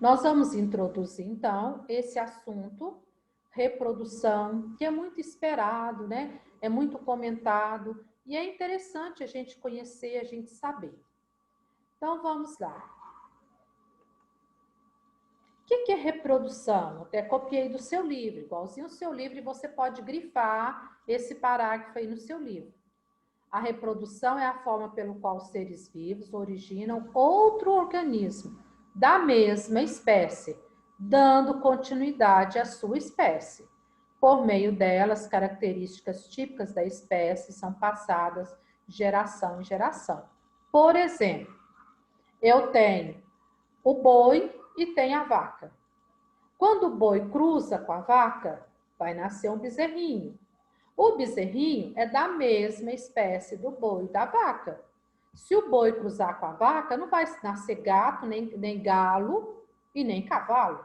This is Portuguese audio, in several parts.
Nós vamos introduzir, então, esse assunto, reprodução, que é muito esperado, né? É muito comentado e é interessante a gente conhecer, a gente saber. Então, vamos lá. O que é reprodução? Até copiei do seu livro, igualzinho o seu livro, e você pode grifar esse parágrafo aí no seu livro. A reprodução é a forma pelo qual os seres vivos originam outro organismo da mesma espécie, dando continuidade à sua espécie. Por meio delas, características típicas da espécie são passadas de geração em geração. Por exemplo, eu tenho o boi e tenho a vaca. Quando o boi cruza com a vaca, vai nascer um bezerrinho. O bezerrinho é da mesma espécie do boi e da vaca. Se o boi cruzar com a vaca, não vai nascer gato, nem galo e nem cavalo.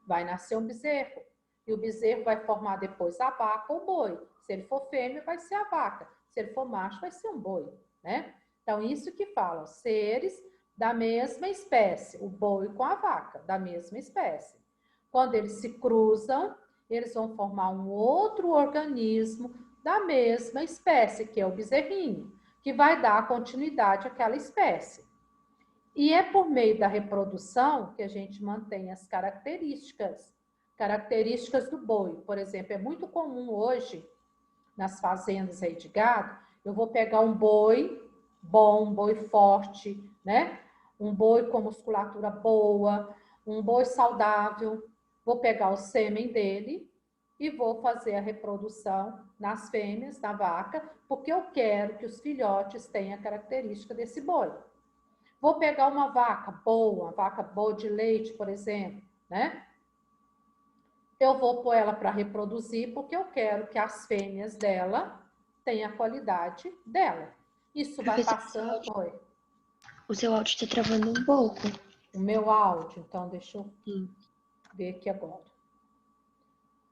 Vai nascer um bezerro. E o bezerro vai formar depois a vaca ou o boi. Se ele for fêmea, vai ser a vaca. Se ele for macho, vai ser um boi, né? Então, isso que fala, seres da mesma espécie, o boi com a vaca, da mesma espécie. Quando eles se cruzam, eles vão formar um outro organismo da mesma espécie, que é o bezerrinho, que vai dar continuidade àquela espécie. E é por meio da reprodução que a gente mantém as características do boi. Por exemplo, é muito comum hoje, nas fazendas aí de gado, eu vou pegar um boi bom, um boi forte, né? Um boi com musculatura boa, um boi saudável. Vou pegar o sêmen dele e vou fazer a reprodução nas fêmeas, na vaca, porque eu quero que os filhotes tenham a característica desse boi. Vou pegar uma vaca boa de leite, por exemplo, né? Eu vou pôr ela para reproduzir porque eu quero que as fêmeas dela tenham a qualidade dela. Isso vai passando... Oi. O seu áudio está travando um pouco. O meu áudio, então deixa eu ver aqui agora.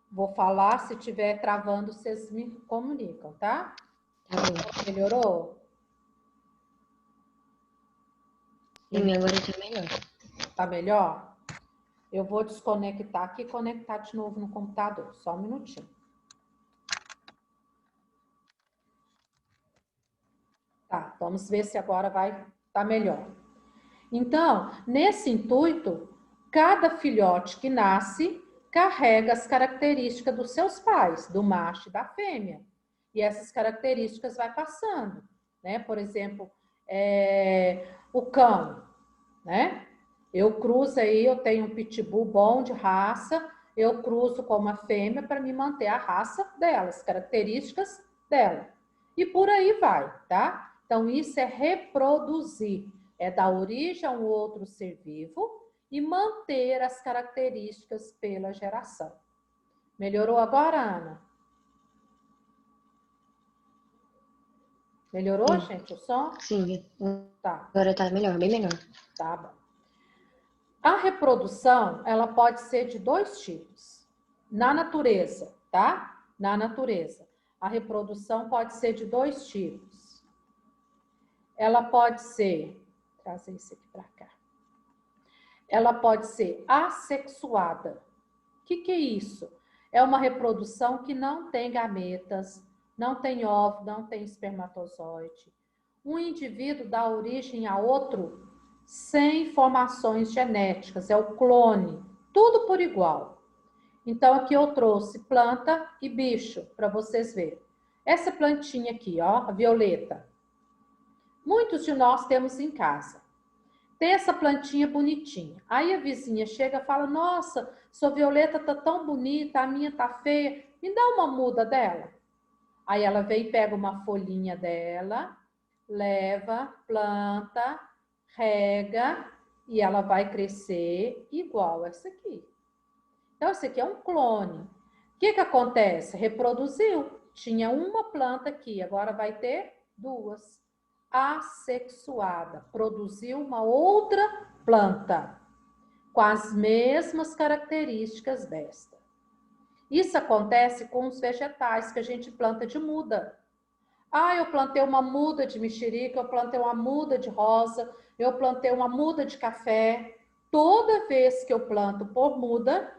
Vou falar, se estiver travando, vocês me comunicam, tá? Tá bom. Melhorou? Sim, agora tá melhor. Tá melhor? Eu vou desconectar aqui e conectar de novo no computador. Só um minutinho. Tá, vamos ver se agora vai estar melhor. Então, nesse intuito, cada filhote que nasce carrega as características dos seus pais, do macho e da fêmea. E essas características vai passando, né? Por exemplo, o cão, né? Eu cruzo aí, eu tenho um pitbull bom de raça, eu cruzo com uma fêmea para me manter a raça dela, as características dela. E por aí vai, tá? Então, isso é reproduzir, é dar origem a um outro ser vivo e manter as características pela geração. Melhorou agora, Ana? Melhorou, gente, o som? Sim, Tá. agora tá melhor, bem melhor. Tá bom. A reprodução, ela pode ser de dois tipos. Na natureza, tá? Na natureza. A reprodução pode ser de dois tipos. Ela pode ser... Trazer isso aqui para cá. Ela pode ser assexuada. O que é isso? É uma reprodução que não tem gametas, não tem óvulo, não tem espermatozoide. Um indivíduo dá origem a outro sem informações genéticas, é o clone, tudo por igual. Então, aqui eu trouxe planta e bicho, para vocês verem. Essa plantinha aqui, ó, a violeta. Muitos de nós temos em casa. Tem essa plantinha bonitinha. Aí a vizinha chega e fala, nossa, sua violeta tá tão bonita, a minha tá feia, me dá uma muda dela. Aí ela vem e pega uma folhinha dela, leva, planta, rega e ela vai crescer igual essa aqui. Então, esse aqui é um clone. O que acontece? Reproduziu. Tinha uma planta aqui, agora vai ter duas. Assexuada. Produziu uma outra planta com as mesmas características desta. Isso acontece com os vegetais que a gente planta de muda. Ah, eu plantei uma muda de mexerica, eu plantei uma muda de rosa, eu plantei uma muda de café. toda vez que eu planto por muda,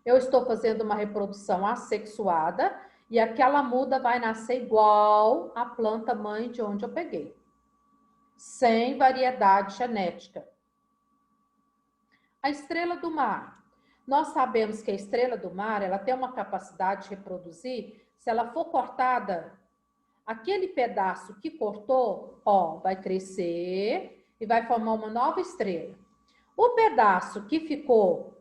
eu estou fazendo uma reprodução assexuada e aquela muda vai nascer igual à planta mãe de onde eu peguei, sem variedade genética. A estrela do mar. Nós sabemos que a estrela do mar, ela tem uma capacidade de reproduzir, se ela for cortada, aquele pedaço que cortou, ó, vai crescer e vai formar uma nova estrela. O pedaço que ficou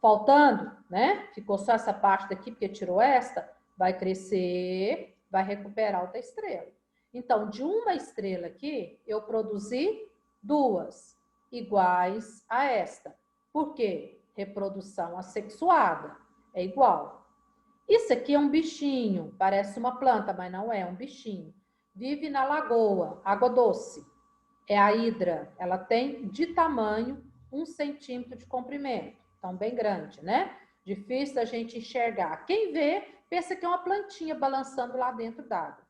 faltando, né? Ficou só essa parte daqui porque tirou esta, vai crescer, vai recuperar outra estrela. Então, de uma estrela aqui, eu produzi duas iguais a esta. Por quê? Reprodução assexuada. É igual. Isso aqui é um bichinho, parece uma planta, mas não é um bichinho. Vive na lagoa, água doce. É a hidra. Ela tem de tamanho 1 centímetro de comprimento. Então, bem grande, né? Difícil da gente enxergar. Quem vê, pensa que é uma plantinha balançando lá dentro d'água.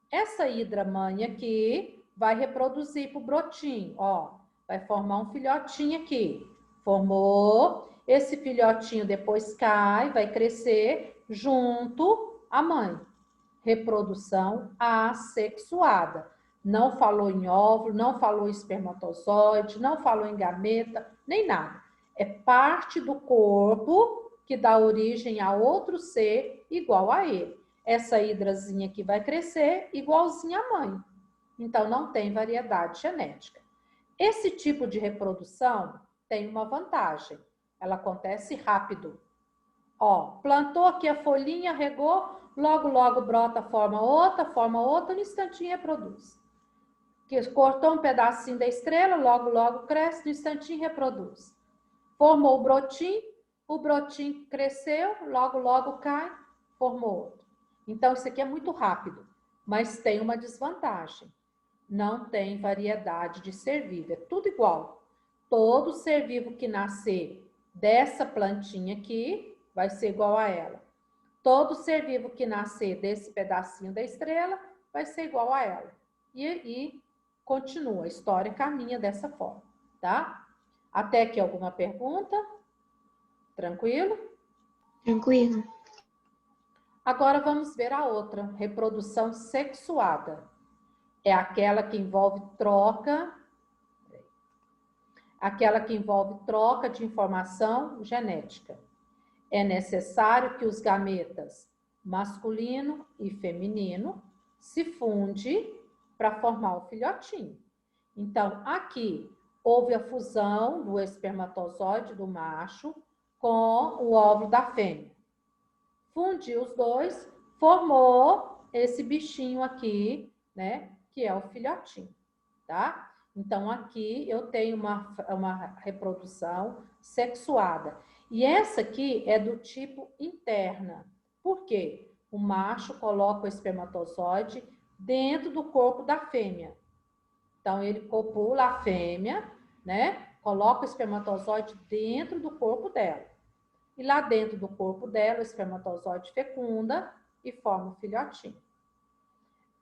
Essa hidra mãe aqui vai reproduzir para o brotinho, ó. Vai formar um filhotinho aqui. Formou. Esse filhotinho depois cai, vai crescer junto à mãe. Reprodução assexuada. Não falou em óvulo, não falou em espermatozoide, não falou em gameta, nem nada. É parte do corpo que dá origem a outro ser igual a ele. Essa hidrazinha aqui vai crescer igualzinha à mãe. Então, não tem variedade genética. Esse tipo de reprodução tem uma vantagem. Ela acontece rápido. Ó, plantou aqui a folhinha, regou, logo brota, forma outra, no instantinho reproduz. Cortou um pedacinho da estrela, logo cresce, no instantinho reproduz. Formou o brotinho cresceu, logo cai, formou outro. Então, isso aqui é muito rápido, mas tem uma desvantagem. Não tem variedade de ser vivo, é tudo igual. Todo ser vivo que nascer dessa plantinha aqui vai ser igual a ela. Todo ser vivo que nascer desse pedacinho da estrela vai ser igual a ela. E continua, a história caminha dessa forma, tá? Até aqui alguma pergunta? Tranquilo? Tranquilo. Agora vamos ver a outra, reprodução sexuada. É aquela que envolve troca de informação genética. É necessário que os gametas masculino e feminino se fundem para formar o filhotinho. Então, aqui houve a fusão do espermatozoide do macho com o óvulo da fêmea. Fundiu os dois, formou esse bichinho aqui, né? Que é o filhotinho, tá? Então, aqui eu tenho uma reprodução sexuada. E essa aqui é do tipo interna. Por quê? O macho coloca o espermatozoide dentro do corpo da fêmea. Então, ele copula a fêmea, né? Coloca o espermatozoide dentro do corpo dela. E lá dentro do corpo dela, o espermatozoide fecunda e forma o filhotinho.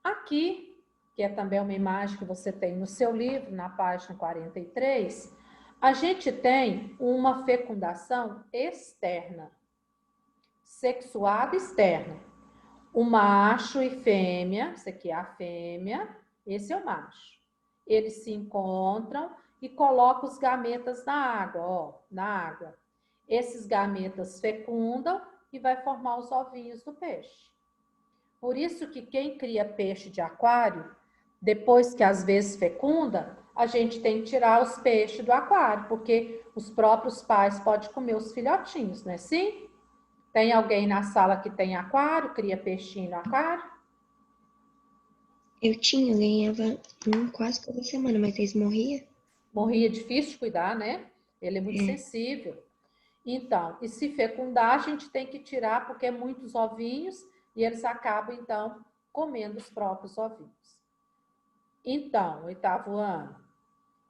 Aqui, que é também uma imagem que você tem no seu livro, na página 43, a gente tem uma fecundação externa, sexuada externa. O macho e fêmea, isso aqui é a fêmea, esse é o macho. Eles se encontram e colocam os gametas na água, ó, na água. Esses gametas fecundam e vai formar os ovinhos do peixe. Por isso que quem cria peixe de aquário, depois que às vezes fecunda, a gente tem que tirar os peixes do aquário, porque os próprios pais podem comer os filhotinhos, não é assim? Tem alguém na sala que tem aquário, cria peixinho no aquário? Eu ganhava quase toda semana, mas eles morriam. Morria, difícil de cuidar, né? Ele é muito sensível. Então, e se fecundar, a gente tem que tirar, porque é muitos ovinhos, e eles acabam, então, comendo os próprios ovinhos. Então, 8º ano.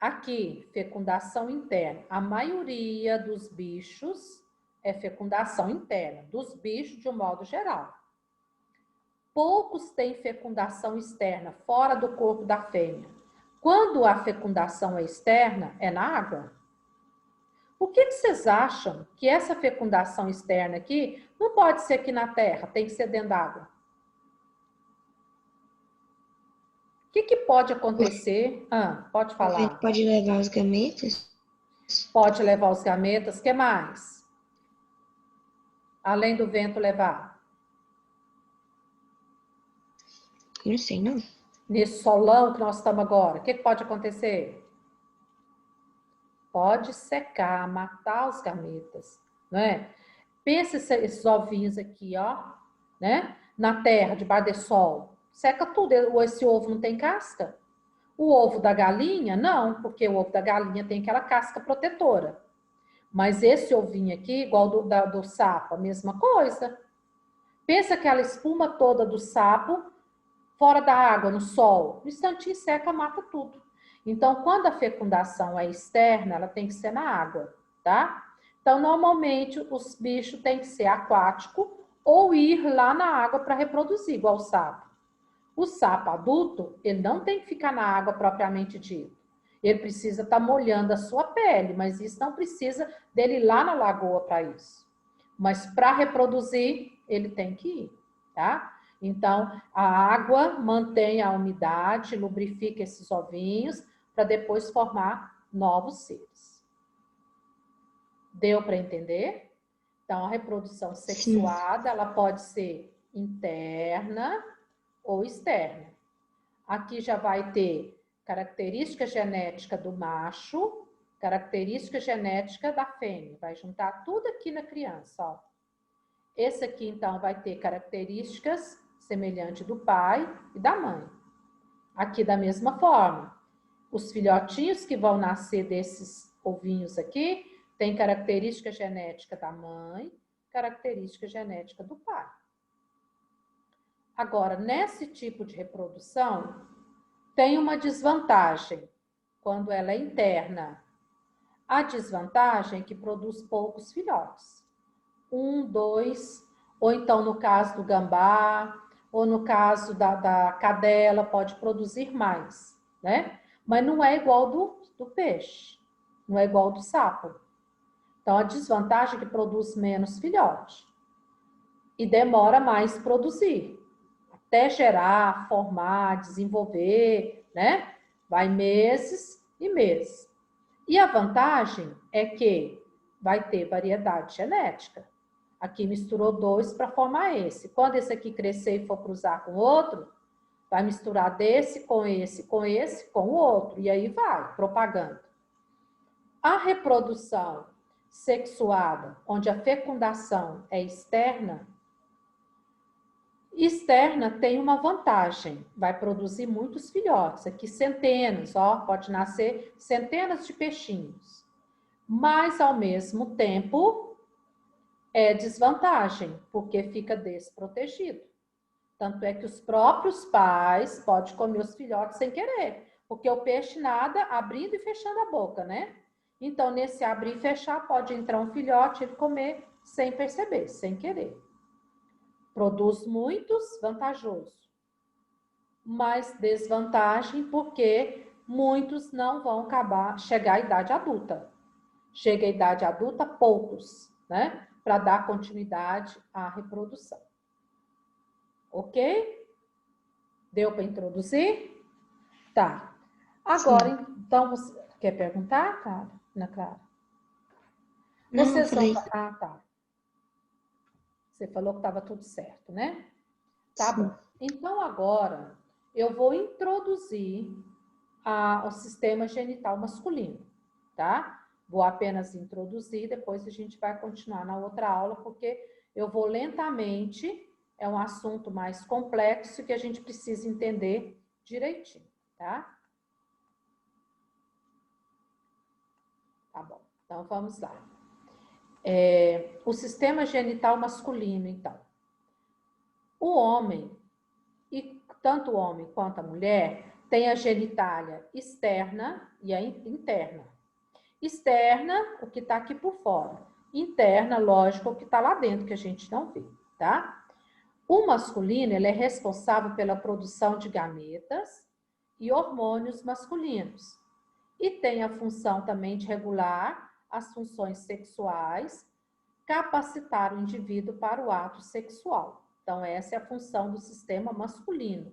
Aqui, fecundação interna. A maioria dos bichos é fecundação interna, dos bichos de um modo geral. Poucos têm fecundação externa, fora do corpo da fêmea. Quando a fecundação é externa, é na água. Por que vocês acham que essa fecundação externa aqui não pode ser aqui na terra, tem que ser dentro d'água? O que pode acontecer? Pode O falar. vento pode levar os gametas? Pode levar os gametas, o que mais? Além do vento levar? Não sei, não. Nesse solão que nós estamos agora, o que pode acontecer? Pode secar, matar os gametas, não é? Pensa esses ovinhos aqui, ó, né? Na terra, debaixo do sol. Seca tudo. Esse ovo não tem casca? O ovo da galinha, não, porque o ovo da galinha tem aquela casca protetora. Mas esse ovinho aqui, igual do sapo, a mesma coisa. Pensa aquela espuma toda do sapo, fora da água, no sol. No instantinho seca, mata tudo. Então, quando a fecundação é externa, ela tem que ser na água, tá? Então, normalmente, os bichos têm que ser aquático ou ir lá na água para reproduzir, igual o sapo. O sapo adulto, ele não tem que ficar na água propriamente dito. Ele precisa estar molhando a sua pele, mas isso não precisa dele ir lá na lagoa para isso. Mas para reproduzir, ele tem que ir, tá? Então, a água mantém a umidade, lubrifica esses ovinhos, para depois formar novos seres. Deu para entender? Então, a reprodução sexuada, ela pode ser interna ou externa. Aqui já vai ter característica genética do macho, característica genética da fêmea. Vai juntar tudo aqui na criança, ó. Esse aqui, então, vai ter características semelhantes do pai e da mãe. Aqui, da mesma forma, os filhotinhos que vão nascer desses ovinhos aqui têm característica genética da mãe, característica genética do pai. Agora, nesse tipo de reprodução, tem uma desvantagem quando ela é interna. A desvantagem é que produz poucos filhotes. 1, 2, ou então no caso do gambá, ou no caso da cadela, pode produzir mais, né? Mas não é igual do peixe, não é igual do sapo. Então, a desvantagem é que produz menos filhote e demora mais produzir. Até gerar, formar, desenvolver, né? Vai meses e meses. E a vantagem é que vai ter variedade genética. Aqui misturou 2 para formar esse. Quando esse aqui crescer e for cruzar com outro, vai misturar desse com esse, com esse, com o outro. E aí vai, propagando. A reprodução sexuada, onde a fecundação é externa tem uma vantagem, vai produzir muitos filhotes, aqui centenas, ó, pode nascer centenas de peixinhos. Mas, ao mesmo tempo, é desvantagem, porque fica desprotegido. Tanto é que os próprios pais podem comer os filhotes sem querer, porque o peixe nada abrindo e fechando a boca, né? Então, nesse abrir e fechar, pode entrar um filhote e comer sem perceber, sem querer. Produz muitos, vantajoso. Mas desvantagem porque muitos não vão chegar à idade adulta. Chega à idade adulta, poucos, né? Para dar continuidade à reprodução. Ok? Deu para introduzir? Tá. Agora, sim. Então, você quer perguntar, cara? Ana Clara? Vocês vão... Ah, tá. Você falou que estava tudo certo, né? Tá bom. Então, agora, eu vou introduzir o sistema genital masculino, tá? Vou apenas introduzir, depois a gente vai continuar na outra aula, porque eu vou lentamente, é um assunto mais complexo que a gente precisa entender direitinho, tá? Tá bom, então vamos lá. O sistema genital masculino, então. O homem, e tanto o homem quanto a mulher, tem a genitália externa e a interna. Externa, o que está aqui por fora. Interna, lógico, o que está lá dentro, que a gente não vê, tá? O masculino, ele é responsável pela produção de gametas e hormônios masculinos. E tem a função também de regular as funções sexuais, capacitar o indivíduo para o ato sexual. Então, essa é a função do sistema masculino.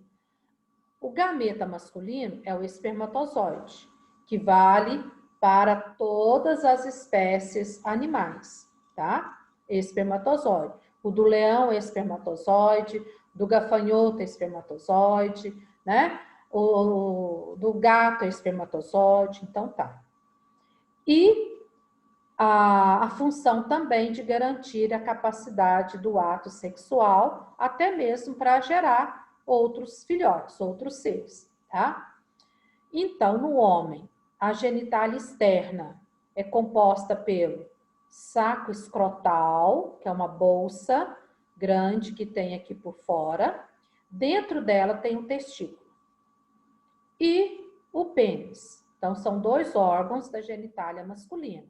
O gameta masculino é o espermatozoide, que vale para todas as espécies animais, tá? Espermatozoide. O do leão é espermatozoide, do gafanhoto é espermatozoide, né? O do gato é espermatozoide, então tá. E a função também de garantir a capacidade do ato sexual, até mesmo para gerar outros filhotes, outros seres, tá? Então, no homem, a genitália externa é composta pelo saco escrotal, que é uma bolsa grande que tem aqui por fora. Dentro dela tem o testículo. E o pênis. Então, são dois órgãos da genitália masculina.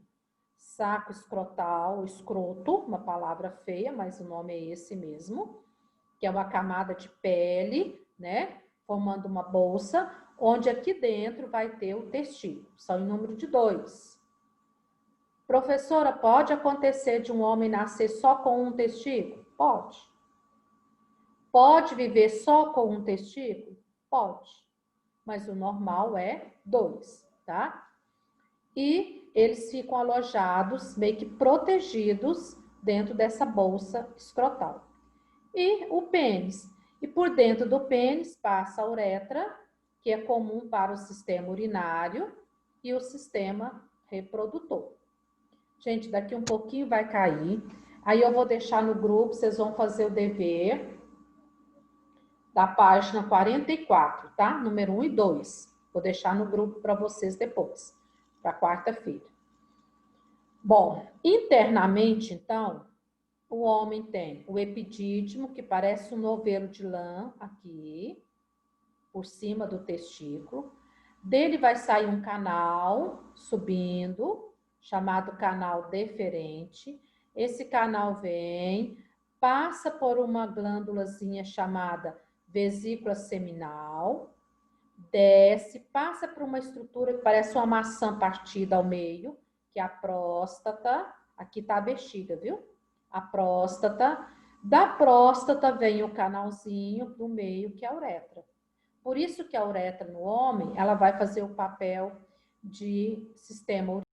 Saco escrotal, escroto, uma palavra feia, mas o nome é esse mesmo, que é uma camada de pele, né, formando uma bolsa, onde aqui dentro vai ter o testículo. São em número de 2. Professora, pode acontecer de um homem nascer só com um testículo? Pode. Pode viver só com um testículo? Pode. Mas o normal é 2, tá? E eles ficam alojados, meio que protegidos dentro dessa bolsa escrotal. E o pênis. E por dentro do pênis passa a uretra, que é comum para o sistema urinário e o sistema reprodutor. Gente, daqui um pouquinho vai cair. Aí eu vou deixar no grupo, vocês vão fazer o dever da página 44, tá? Número 1 e 2. Vou deixar no grupo para vocês depois, para quarta-feira. Bom, internamente, então, o homem tem o epidídimo, que parece um novelo de lã aqui, por cima do testículo. Dele vai sair um canal subindo, chamado canal deferente. Esse canal vem, passa por uma glândulazinha chamada vesícula seminal, desce, passa por uma estrutura que parece uma maçã partida ao meio, que é a próstata. Aqui tá a bexiga, viu? A próstata. Da próstata vem o canalzinho do meio, que é a uretra. Por isso que a uretra no homem, ela vai fazer o papel de sistema urinário.